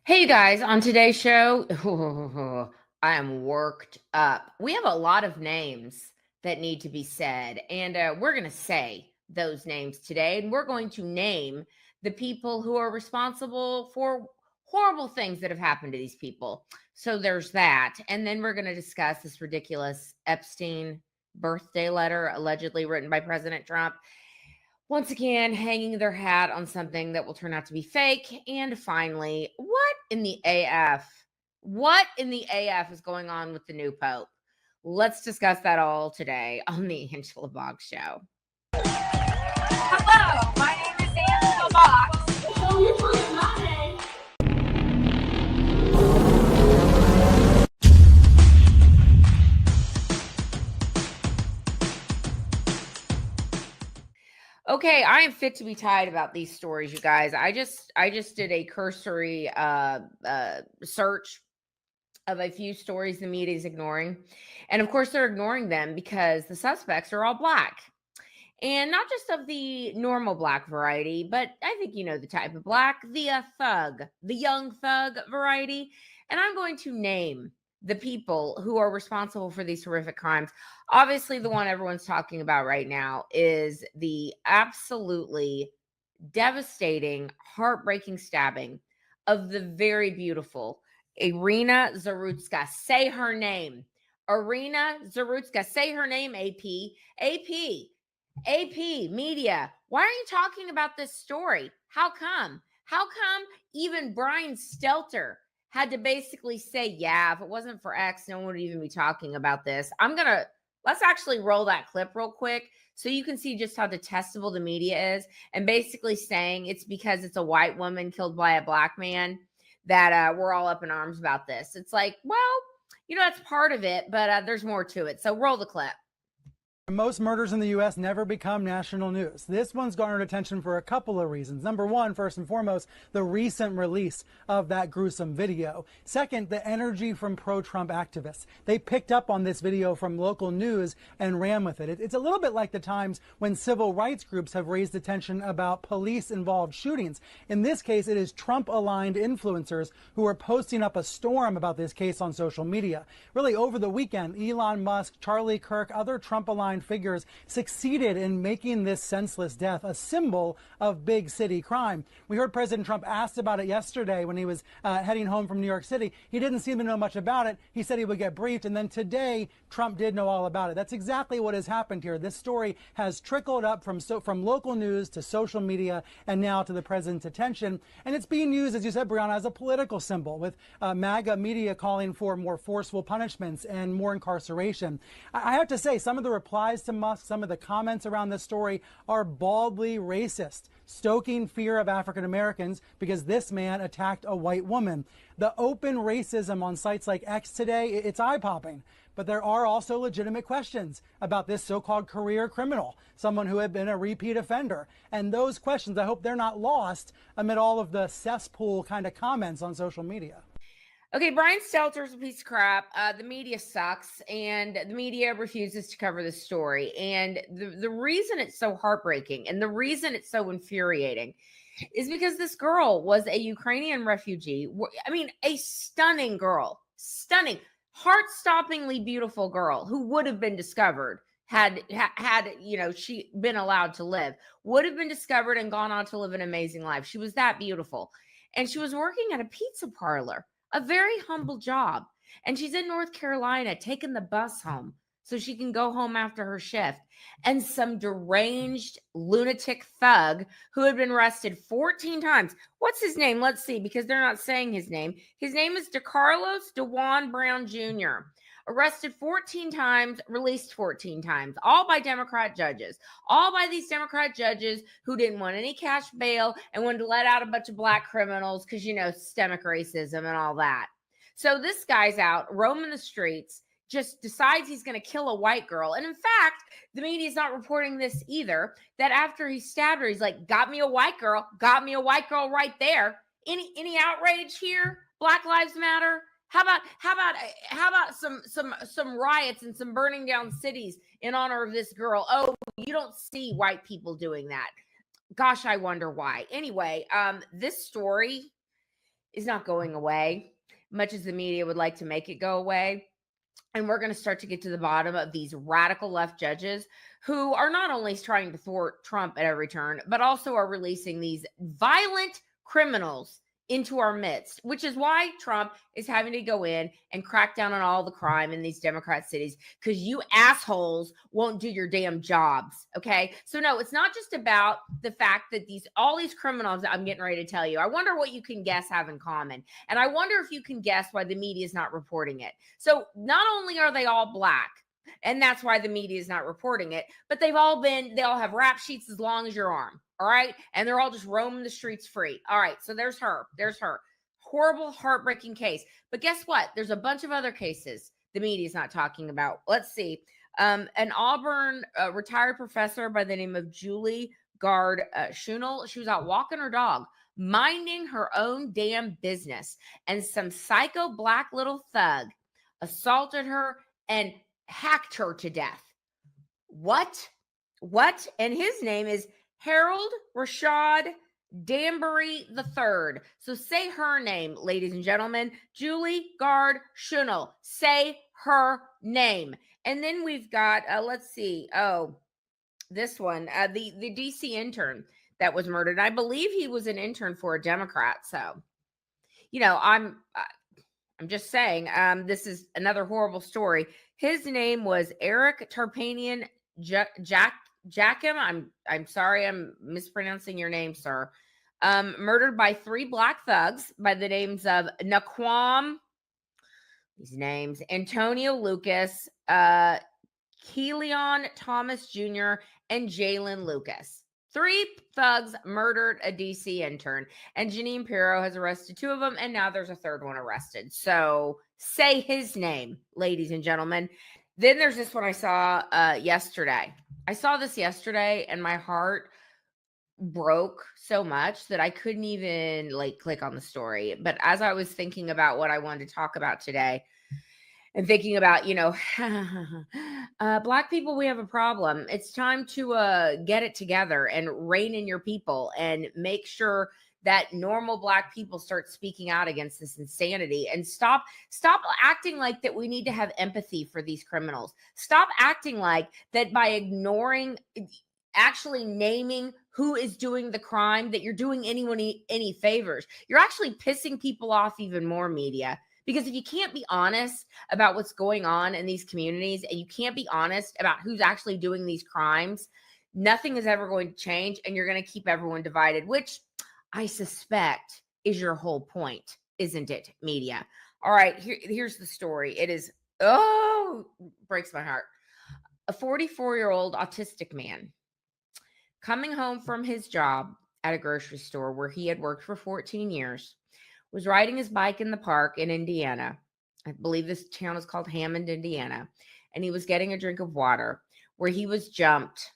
Hey guys, on today's show, I am worked up. We have a lot of names that need to be said, and we're going to say those names today, and we're going to name the people who are responsible for horrible things that have happened to these people. So there's that. And then we're going to discuss this ridiculous Epstein birthday letter allegedly written by President Trump, once again hanging their hat on something that will turn out to be fake. And finally, what in the AF? What in the AF is going on with the new Pope? Let's discuss that all today on the Angela Box Show. Hello, my name is Angela Box. Okay, I am fit to be tied about these stories, you guys. I just did a cursory search of a few stories the media is ignoring. And of course, they're ignoring them because the suspects are all black. And not just of the normal black variety, but I think you know the type of black, the thug, the young thug variety. And I'm going to name the people who are responsible for these horrific crimes. Obviously, the one everyone's talking about right now is the absolutely devastating, heartbreaking stabbing of the very beautiful Irina Zarutska. Say her name. Irina Zarutska. Say her name, AP. AP media. Why are you talking about this story? How come? How come even Brian Stelter had to basically say, yeah, if it wasn't for X, no one would even be talking about this? Let's actually roll that clip real quick so you can see just how detestable the media is, and basically saying it's because it's a white woman killed by a black man that we're all up in arms about this. It's like, well, that's part of it, but there's more to it. So roll the clip. Most murders in the U.S. never become national news. This one's garnered attention for a couple of reasons. Number one, first and foremost, the recent release of that gruesome video. Second, the energy from pro-Trump activists. They picked up on this video from local news and ran with it. It's a little bit like the times when civil rights groups have raised attention about police-involved shootings. In this case, it is Trump-aligned influencers who are posting up a storm about this case on social media. Really, over the weekend, Elon Musk, Charlie Kirk, other Trump-aligned figures succeeded in making this senseless death a symbol of big city crime. We heard President Trump asked about it yesterday when he was heading home from New York City. He didn't seem to know much about it. He said he would get briefed, and then today Trump did know all about it. That's exactly what has happened here. This story has trickled up from local news to social media and now to the president's attention, and it's being used, as you said, Brianna, as a political symbol, with MAGA media calling for more forceful punishments and more incarceration. I have to say, some of the replies to Musk, some of the comments around this story are baldly racist, stoking fear of African Americans because this man attacked a white woman. The open racism on sites like X today, it's eye-popping. But there are also legitimate questions about this so-called career criminal, someone who had been a repeat offender. And those questions, I hope they're not lost amid all of the cesspool kind of comments on social media. Okay, Brian Stelter's a piece of crap. The media sucks, and the media refuses to cover the story. And the reason it's so heartbreaking and the reason it's so infuriating is because this girl was a Ukrainian refugee. I mean, a stunning girl, stunning, heart-stoppingly beautiful girl who would have been discovered had she been allowed to live, would have been discovered and gone on to live an amazing life. She was that beautiful. And she was working at a pizza parlor, a very humble job. And she's in North Carolina taking the bus home so she can go home after her shift. And some deranged lunatic thug who had been arrested 14 times. What's his name? Let's see, because they're not saying his name. His name is DeCarlos DeJuan Brown Jr. Arrested 14 times, released 14 times, all by Democrat judges, all by these Democrat judges who didn't want any cash bail and wanted to let out a bunch of black criminals because, systemic racism and all that. So this guy's out roaming the streets, just decides he's going to kill a white girl. And in fact, the media is not reporting this either, that after he stabbed her, he's like, got me a white girl right there. Any outrage here? Black Lives Matter? How about some riots and some burning down cities in honor of this girl? Oh, you don't see white people doing that. Gosh, I wonder why. Anyway, this story is not going away, much as the media would like to make it go away. And we're going to start to get to the bottom of these radical left judges who are not only trying to thwart Trump at every turn, but also are releasing these violent criminals into our midst, which is why Trump is having to go in and crack down on all the crime in these Democrat cities, because you assholes won't do your damn jobs. Okay. So no, it's not just about the fact that all these criminals that I'm getting ready to tell you, I wonder what you can guess have in common. And I wonder if you can guess why the media is not reporting it. So not only are they all black, and that's why the media is not reporting it, but they all have rap sheets as long as your arm. All right. And they're all just roaming the streets free. All right. So there's her. Horrible, heartbreaking case. But guess what? There's a bunch of other cases the media is not talking about. Let's see. An Auburn retired professor by the name of Julie Gard Schunel. She was out walking her dog, minding her own damn business. And some psycho black little thug assaulted her and hacked her to death. What? And his name is Harold Rashad Danbury III. So say her name, ladies and gentlemen. Julie Gard Schunel. Say her name. And then we've got, let's see. Oh, this one, the DC intern that was murdered. I believe he was an intern for a Democrat. So, I'm just saying, this is another horrible story. His name was Eric Tarpanian Jackham. I'm sorry, I'm mispronouncing your name, sir. Murdered by 3 black thugs by the names of Naquam. These names: Antonio Lucas, Keelan Thomas Jr., and Jalen Lucas. 3 thugs murdered a DC intern, and Janine Pirro has arrested 2 of them, and now there's a 3rd one arrested. So say his name, ladies and gentlemen. Then there's this one I saw yesterday. I saw this yesterday, and my heart broke so much that I couldn't even click on the story. But as I was thinking about what I wanted to talk about today, and thinking about, black people, we have a problem. It's time to get it together and rein in your people and make sure that normal black people start speaking out against this insanity, and stop acting like that we need to have empathy for these criminals. Stop acting like that by ignoring, actually naming who is doing the crime, that you're doing anyone any favors. You're actually pissing people off even more, media. Because if you can't be honest about what's going on in these communities, and you can't be honest about who's actually doing these crimes, nothing is ever going to change, and you're going to keep everyone divided, which I suspect is your whole point, isn't it, media? All right, here's the story. It is, breaks my heart. A 44-year-old autistic man coming home from his job at a grocery store where he had worked for 14 years, was riding his bike in the park in Indiana. I believe this town is called Hammond, Indiana. And he was getting a drink of water, where he was jumped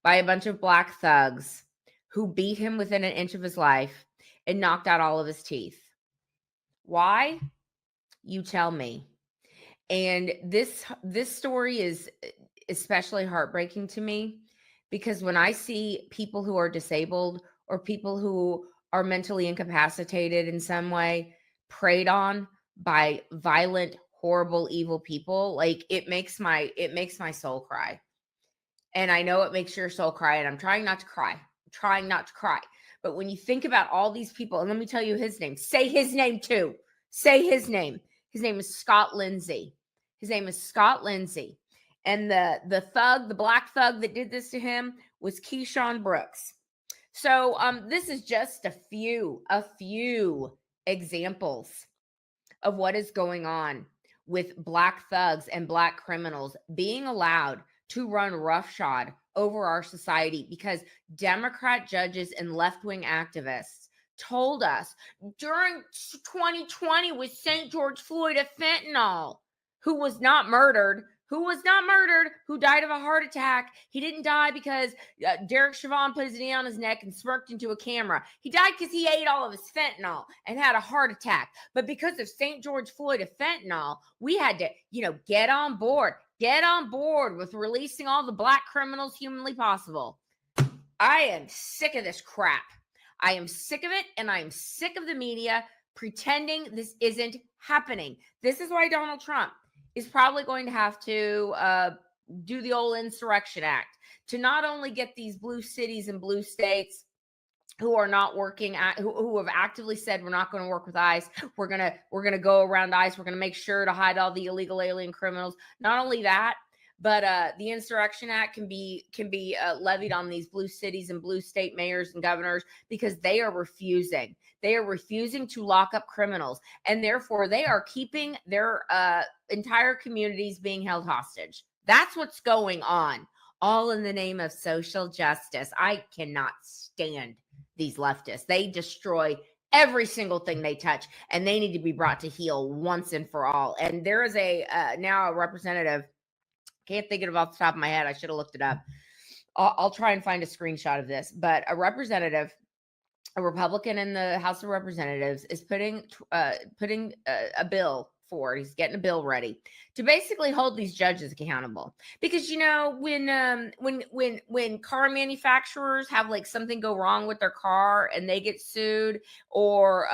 by a bunch of black thugs who beat him within an inch of his life and knocked out all of his teeth. Why? You tell me. And this story is especially heartbreaking to me, because when I see people who are disabled or people who are mentally incapacitated in some way, preyed on by violent, horrible, evil people, it makes my soul cry. And I know it makes your soul cry, and I'm trying not to cry. But when you think about all these people, and let me tell you his name. Say his name too. Say his name. His name is Scott Lindsay. And the black thug that did this to him was Keyshawn Brooks. So this is just a few examples of what is going on with black thugs and black criminals being allowed to run roughshod over our society, because Democrat judges and left-wing activists told us during 2020 with St. George Floyd of fentanyl, who was not murdered, who died of a heart attack. He didn't die because Derek Chauvin put his knee on his neck and smirked into a camera. He died because he ate all of his fentanyl and had a heart attack. But because of St. George Floyd of fentanyl, we had to, get on board with releasing all the black criminals humanly possible. I am sick of this crap. I am sick of it, and I am sick of the media pretending this isn't happening. This is why Donald Trump is probably going to have to do the old Insurrection Act to not only get these blue cities and blue states who are not working at who have actively said we're not going to work with ICE. We're gonna go around ICE. We're gonna make sure to hide all the illegal alien criminals. Not only that, but the Insurrection Act can be levied on these blue cities and blue state mayors and governors because they are refusing. They are refusing to lock up criminals, and therefore they are keeping their entire communities being held hostage. That's what's going on, all in the name of social justice. I cannot stand these leftists. They destroy every single thing they touch, and they need to be brought to heel once and for all. And there is now a representative, can't think of it off the top of my head. I should have looked it up. I'll try and find a screenshot of this, but a representative, a Republican in the House of Representatives, is putting a bill forward. He's getting a bill ready to basically hold these judges accountable, because when car manufacturers have like something go wrong with their car and they get sued, or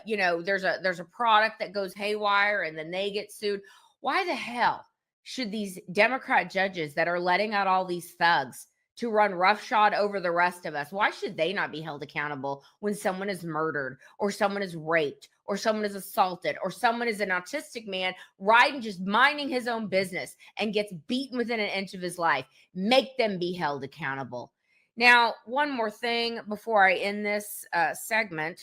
there's a product that goes haywire and then they get sued, why the hell should these Democrat judges that are letting out all these thugs to run roughshod over the rest of us, why should they not be held accountable when someone is murdered, or someone is raped, or someone is assaulted, or someone is an autistic man riding, just minding his own business and gets beaten within an inch of his life? Make them be held accountable. Now, one more thing before I end this segment.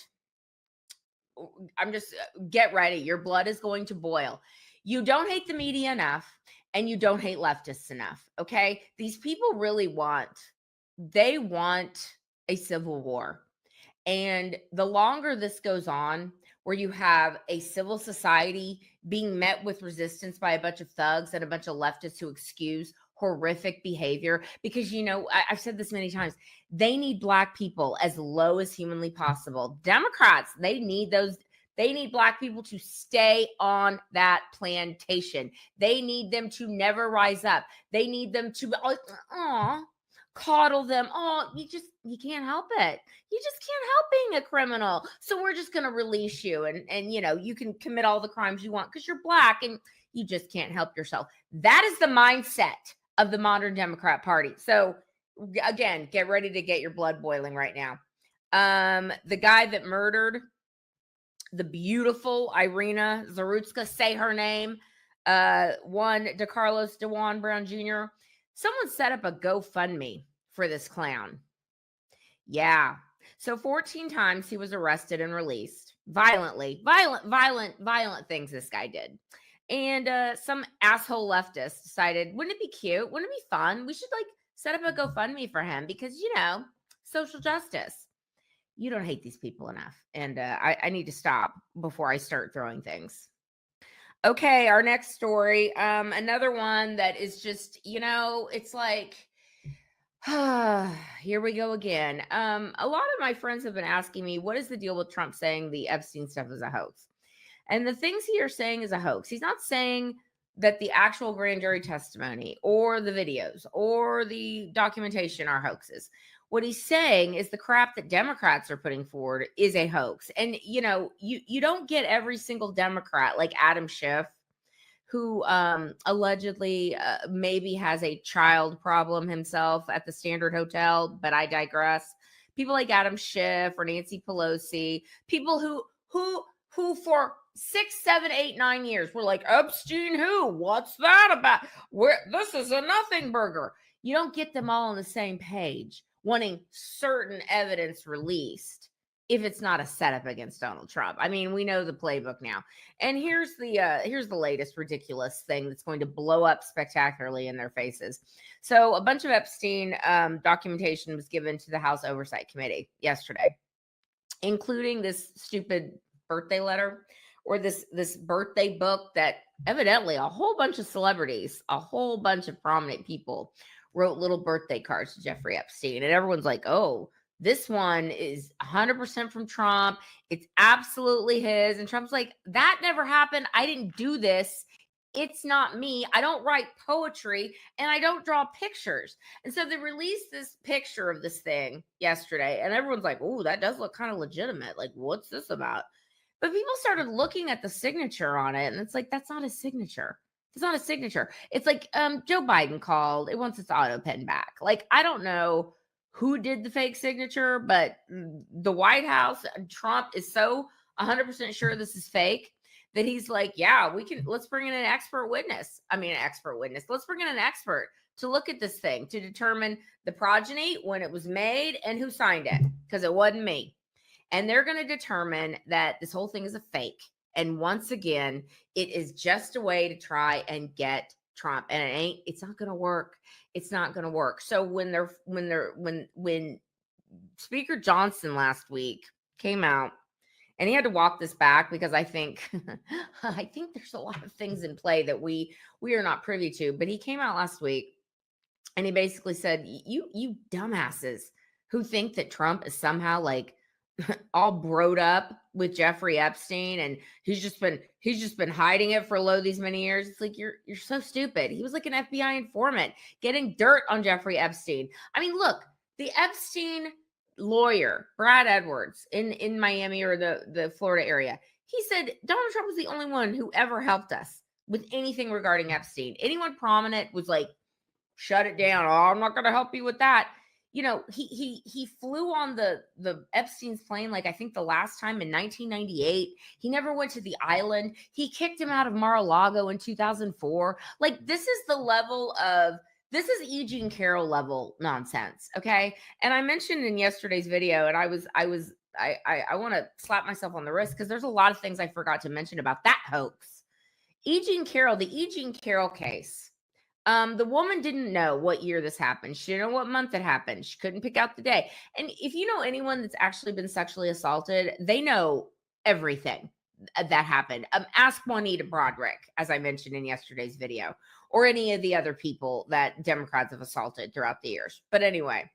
I'm just, get ready. Your blood is going to boil. You don't hate the media enough, and you don't hate leftists enough, okay? These people really want a civil war. And the longer this goes on, where you have a civil society being met with resistance by a bunch of thugs and a bunch of leftists who excuse horrific behavior, because, I've said this many times, they need Black people as low as humanly possible. Democrats, they need Black people to stay on that plantation. They need them to never rise up. They need them to coddle them. You can't help it. You just can't help being a criminal. So we're just going to release you, and you can commit all the crimes you want because you're Black and you just can't help yourself. That is the mindset of the modern Democrat Party. So again, get ready to get your blood boiling right now. The guy that murdered the beautiful Irina Zarutska, say her name, one DeCarlos DeJuan Brown Jr., someone set up a GoFundMe for this clown. Yeah. So 14 times he was arrested and released. Violent things this guy did. And some asshole leftist decided, wouldn't it be cute? Wouldn't it be fun? We should set up a GoFundMe for him because, social justice. You don't hate these people enough. And I need to stop before I start throwing things. Okay, our next story. Another one that is just, it's like, here we go again. A lot of my friends have been asking me, what is the deal with Trump saying the Epstein stuff is a hoax? And the things he is saying is a hoax. He's not saying that the actual grand jury testimony or the videos or the documentation are hoaxes. What he's saying is the crap that Democrats are putting forward is a hoax. And, you don't get every single Democrat like Adam Schiff, who allegedly maybe has a child problem himself at the Standard Hotel, but I digress. People like Adam Schiff or Nancy Pelosi, people who for 6, 7, 8, 9 years were like, Epstein who? What's that about? This is a nothing burger. You don't get them all on the same page wanting certain evidence released if it's not a setup against Donald Trump. I mean, we know the playbook now. And here's the latest ridiculous thing that's going to blow up spectacularly in their faces. So a bunch of Epstein documentation was given to the House Oversight Committee yesterday, including this stupid birthday letter or this birthday book that evidently a whole bunch of celebrities, a whole bunch of prominent people wrote little birthday cards to Jeffrey Epstein. And everyone's like, oh, this one is 100% from Trump. It's absolutely his. And Trump's like, that never happened. I didn't do this. It's not me. I don't write poetry and I don't draw pictures. And so they released this picture of this thing yesterday. And everyone's like, oh, that does look kind of legitimate. Like, what's this about? But people started looking at the signature on it, and it's like, that's not a signature. It's not a signature. It's like Joe Biden called. It wants its auto pen back. Like, I don't know who did the fake signature, but the White House, Trump is so 100% sure this is fake that he's like, yeah, let's bring in an expert witness. I mean, an expert witness. Let's bring in an expert to look at this thing, to determine the progeny, when it was made, and who signed it, because it wasn't me. And they're going to determine that this whole thing is a fake. And once again, it is just a way to try and get Trump. And it's not going to work. It's not going to work. So when Speaker Johnson last week came out, and he had to walk this back, because I think there's a lot of things in play that we are not privy to. But he came out last week and he basically said, you dumbasses who think that Trump is somehow like all broed up with Jeffrey Epstein, and he's just been hiding it for these many years. It's like, you're so stupid. He was like an FBI informant getting dirt on Jeffrey Epstein. I mean, look, the Epstein lawyer, Brad Edwards, in Miami or the Florida area, he said Donald Trump was the only one who ever helped us with anything regarding Epstein. Anyone prominent was like, shut it down. Oh, I'm not going to help you with that. You know, he flew on the Epstein's plane, like I think the last time in 1998. He never went to the island. He kicked him out of Mar-a-Lago in 2004. Like, this is E. Jean Carroll level nonsense. Okay. And I mentioned in yesterday's video, and I want to slap myself on the wrist, because there's a lot of things I forgot to mention about that hoax. The E. Jean Carroll case. The woman didn't know what year this happened. She didn't know what month it happened. She couldn't pick out the day. And if you know anyone that's actually been sexually assaulted, they know everything that happened. Ask Juanita Broderick, as I mentioned in yesterday's video, or any of the other people that Democrats have assaulted throughout the years. But anyway,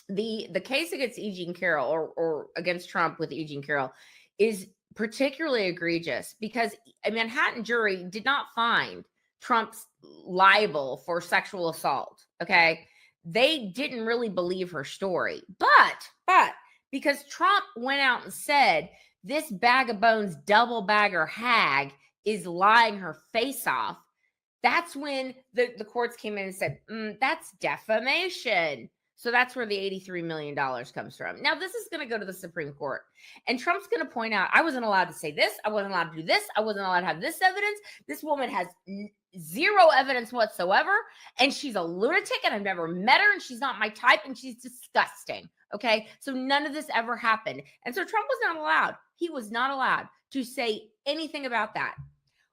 the case against E. Jean Carroll, or against Trump with E. Jean Carroll, is particularly egregious because a Manhattan jury did not find Trump's liable for sexual assault. Okay. They didn't really believe her story, but because Trump went out and said this bag of bones double bagger hag is lying her face off, that's when the courts came in and said, that's defamation. So that's where the $83 million comes from. Now, this is going to go to the Supreme Court. And Trump's going to point out, I wasn't allowed to say this. I wasn't allowed to do this. I wasn't allowed to have this evidence. This woman has zero evidence whatsoever. And she's a lunatic, and I've never met her, and she's not my type, and she's disgusting. Okay. So none of this ever happened. And so Trump was not allowed. He was not allowed to say anything about that.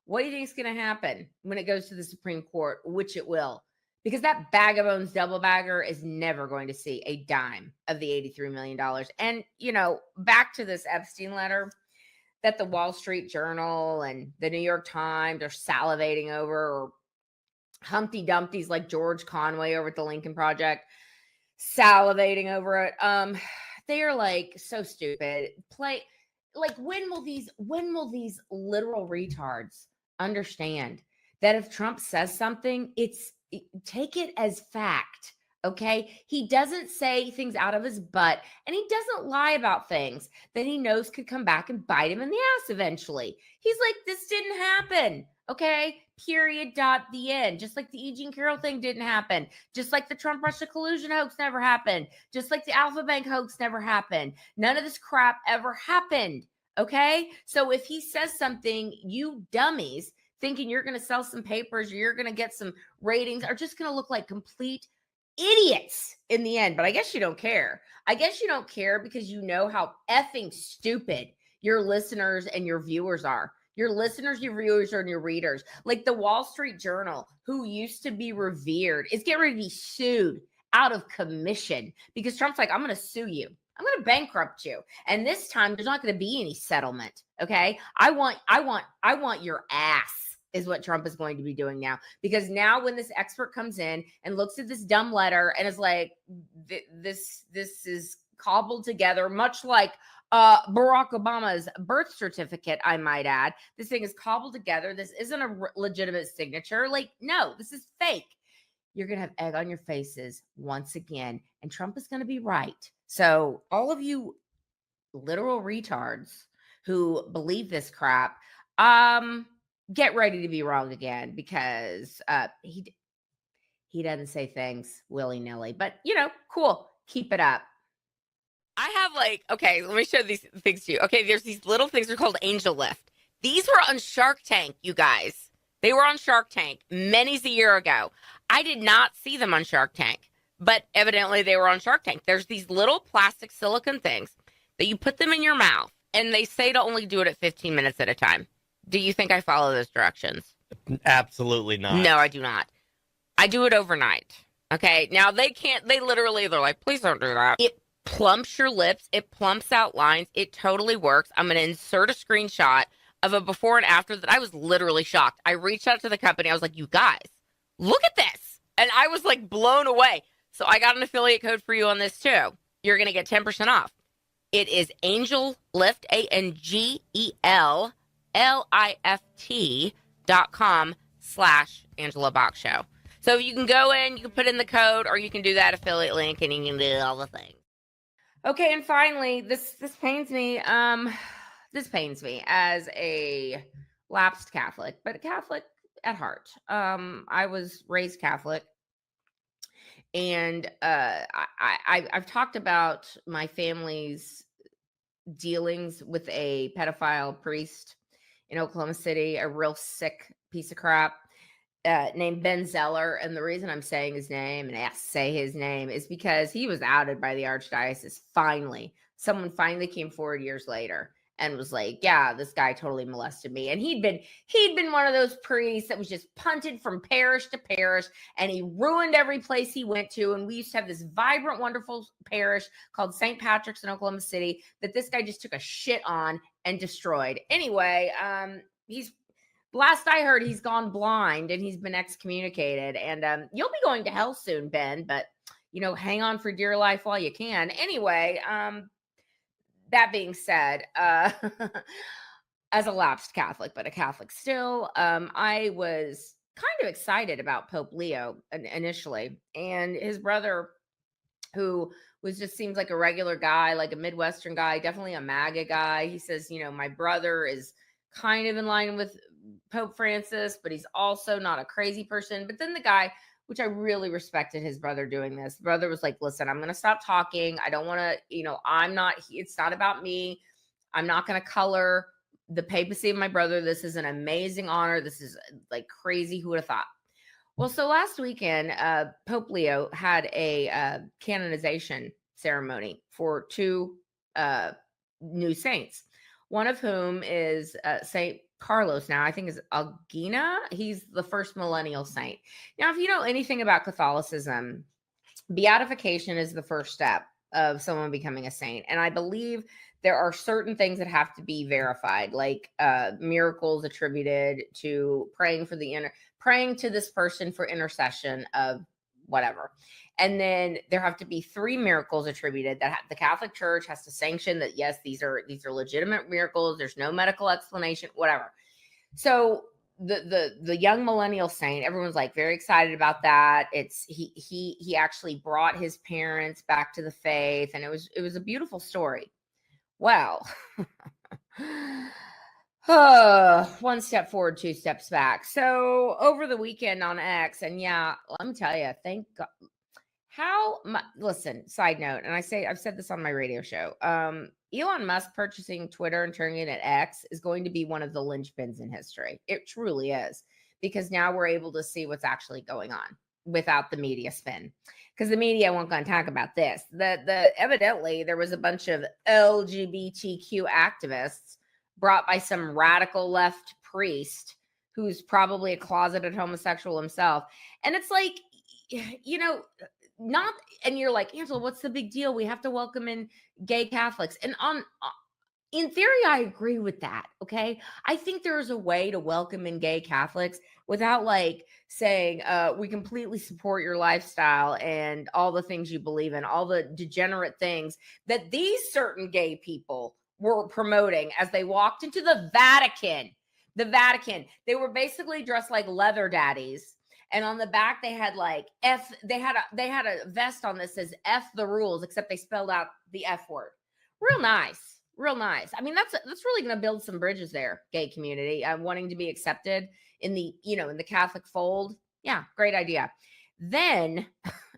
What do you think is going to happen when it goes to the Supreme Court, which it will? Because that bag of bones double bagger is never going to see a dime of the $83 million. And, you know, back to this Epstein letter that the Wall Street Journal and the New York Times are salivating over, or Humpty Dumpty's like George Conway over at the Lincoln Project salivating over it. They are like so stupid. When will these literal retards understand that if Trump says something, take it as fact, okay? He doesn't say things out of his butt, and he doesn't lie about things that he knows could come back and bite him in the ass eventually. He's like, this didn't happen, okay? Period, dot, the end. Just like the E. Jean Carroll thing didn't happen. Just like the Trump-Russia collusion hoax never happened. Just like the Alpha Bank hoax never happened. None of this crap ever happened, okay? So if he says something, you dummies thinking you're going to sell some papers or you're going to get some ratings are just going to look like complete idiots in the end. But I guess you don't care. I guess you don't care because you know how effing stupid your listeners and your viewers are. Your listeners, your viewers, and your readers. Like the Wall Street Journal, who used to be revered, is getting ready to be sued out of commission because Trump's like, I'm going to sue you. I'm going to bankrupt you. And this time there's not going to be any settlement. Okay. I want your ass is what Trump is going to be doing now, because now when this expert comes in and looks at this dumb letter and is like, this is cobbled together, much like Barack Obama's birth certificate, I might add. This thing is cobbled together. This isn't a legitimate signature. Like, no, this is fake. You're going to have egg on your faces once again, and Trump is going to be right. So all of you literal retards who believe this crap, get ready to be wrong again, because he doesn't say things willy-nilly. But, cool. Keep it up. I have okay, let me show these things to you. Okay, there's these little things, they're called Angel Lift. These were on Shark Tank, you guys. They were on Shark Tank many's a year ago. I did not see them on Shark Tank, but evidently they were on Shark Tank. There's these little plastic silicone things that you put them in your mouth, and they say to only do it at 15 minutes at a time. Do you think I follow those directions? Absolutely not. No, I do not. I do it overnight. Okay, now they're like, please don't do that. It plumps your lips. It plumps out lines. It totally works. I'm going to insert a screenshot of a before and after that. I was literally shocked. I reached out to the company. I was like, you guys, look at this. And I was like blown away. So I got an affiliate code for you on this too. You're going to get 10% off. It is Angel Lift, ANGELLIFT.com/Angela Box Show. So you can go in, you can put in the code, or you can do that affiliate link, and you can do all the things. Okay, and finally, this pains me. This pains me as a lapsed Catholic, but a Catholic at heart. I was raised Catholic, and I've talked about my family's dealings with a pedophile priest in Oklahoma City, a real sick piece of crap. Named Ben Zeller. And the reason I'm saying his name, and I say his name, is because he was outed by the archdiocese. Finally, someone finally came forward years later and was like, yeah, this guy totally molested me. And he'd been one of those priests that was just punted from parish to parish, and he ruined every place he went to. And we used to have this vibrant, wonderful parish called St. Patrick's in Oklahoma City that this guy just took a shit on and destroyed. Anyway, last I heard, he's gone blind and he's been excommunicated. And you'll be going to hell soon, Ben, but, hang on for dear life while you can. Anyway, that being said, as a lapsed Catholic, but a Catholic still, I was kind of excited about Pope Leo initially. And his brother, who seems like a regular guy, like a Midwestern guy, definitely a MAGA guy. He says, my brother is kind of in line with Pope Francis, but he's also not a crazy person. But then the guy, which I really respected his brother doing this, the brother was like, listen, I'm going to stop talking. I don't want to, it's not about me. I'm not going to color the papacy of my brother. This is an amazing honor. This is like crazy. Who would have thought? Well, so last weekend, Pope Leo had a canonization ceremony for two new saints, one of whom is Saint Carlos now, I think is Agena. He's the first millennial saint. Now, if you know anything about Catholicism, beatification is the first step of someone becoming a saint. And I believe there are certain things that have to be verified, like miracles attributed to praying to this person for intercession of whatever. And then there have to be 3 miracles attributed that the Catholic Church has to sanction that, yes, these are legitimate miracles. There's no medical explanation, whatever. So the young millennial saint, everyone's like very excited about that. He actually brought his parents back to the faith, and it was a beautiful story. Well, one step forward, 2 steps back. So over the weekend on X, and yeah, let me tell you, thank God. Listen, side note, and I've said this on my radio show, Elon Musk purchasing Twitter and turning it at X is going to be one of the linchpins in history. It truly is, because now we're able to see what's actually going on without the media spin, because the media won't going to talk about this. Evidently there was a bunch of LGBTQ activists brought by some radical left priest who's probably a closeted homosexual himself. And it's like, and you're like, Angela, what's the big deal? We have to welcome in gay Catholics. And in theory, I agree with that. Okay. I think there's a way to welcome in gay Catholics without like saying, we completely support your lifestyle and all the things you believe in, all the degenerate things that these certain gay people were promoting as they walked into the Vatican. They were basically dressed like leather daddies. And on the back, they had like they had a vest on that says F the rules, except they spelled out the F word. Real nice. Real nice. I mean, that's really going to build some bridges there, gay community, wanting to be accepted in the, in the Catholic fold. Yeah, great idea. Then,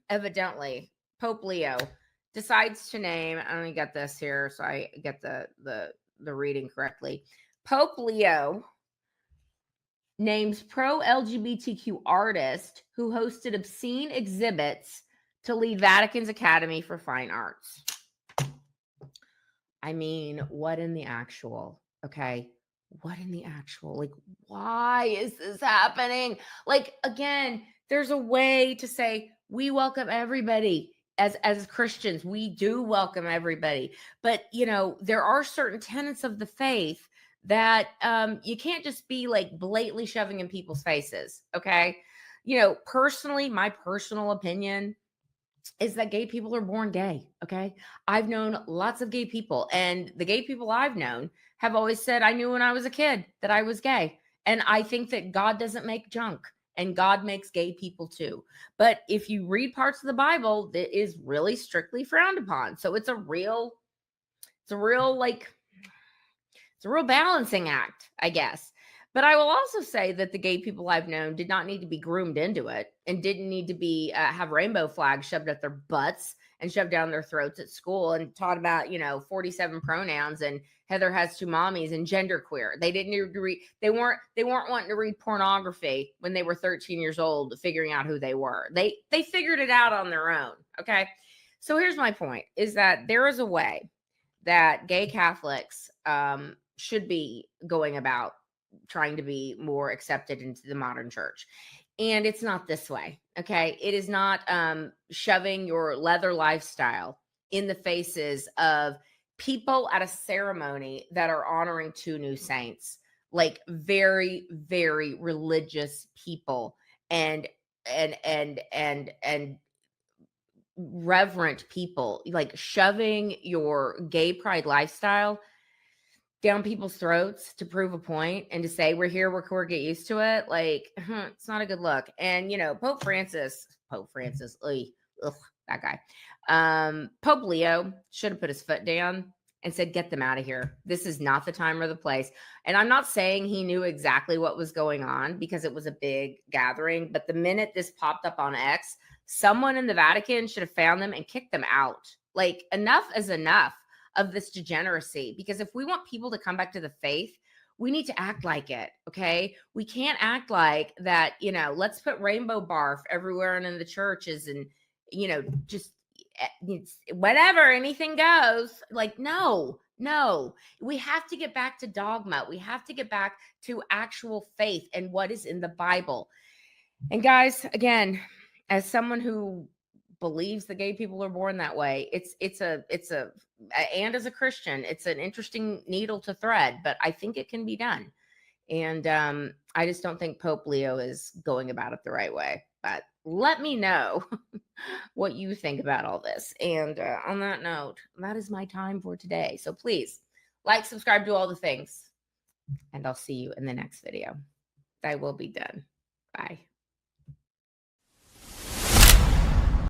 evidently, Pope Leo decides to name, I only got this here, so I get the reading correctly. Pope Leo names pro-LGBTQ artist who hosted obscene exhibits to lead Vatican's Academy for Fine Arts. I mean, what in the actual? Okay. What in the actual? Like, why is this happening? Like, again, there's a way to say we welcome everybody. As Christians, we do welcome everybody. But, there are certain tenets of the faith that you can't just be like blatantly shoving in people's faces. Okay. Personally, my personal opinion is that gay people are born gay. Okay. I've known lots of gay people, and the gay people I've known have always said, I knew when I was a kid that I was gay. And I think that God doesn't make junk, and God makes gay people too. But if you read parts of the Bible, that is really strictly frowned upon. So it's a real balancing act, I guess. But I will also say that the gay people I've known did not need to be groomed into it, and didn't need to be have rainbow flags shoved at their butts and shoved down their throats at school and taught about 47 pronouns and Heather has two mommies and genderqueer. They didn't need to read. They weren't wanting to read pornography when they were 13 years old, figuring out who they were. They figured it out on their own. Okay, so here's my point: is that there is a way that gay Catholics should be going about trying to be more accepted into the modern church. And it's not this way. Okay. It is not shoving your leather lifestyle in the faces of people at a ceremony that are honoring two new saints, like very, very religious people and reverent people, like shoving your gay pride lifestyle down people's throats to prove a point and to say we're here, we're cool, get used to it. Like, it's not a good look. And Pope Francis, ugh, that guy. Pope Leo should have put his foot down and said, get them out of here. This is not the time or the place. And I'm not saying he knew exactly what was going on, because it was a big gathering. But the minute this popped up on X, someone in the Vatican should have found them and kicked them out. Like, enough is enough of this degeneracy. Because if we want people to come back to the faith, we need to act like it. Okay. We can't act like that, let's put rainbow barf everywhere and in the churches and, just whatever, anything goes. Like, no, we have to get back to dogma. We have to get back to actual faith and what is in the Bible. And guys, again, as someone who believes the gay people are born that way, and as a Christian, it's an interesting needle to thread, but I think it can be done. And I just don't think Pope Leo is going about it the right way. But let me know what you think about all this. And on that note, that is my time for today. So please like, subscribe, do all the things, and I'll see you in the next video. I will be done. Bye.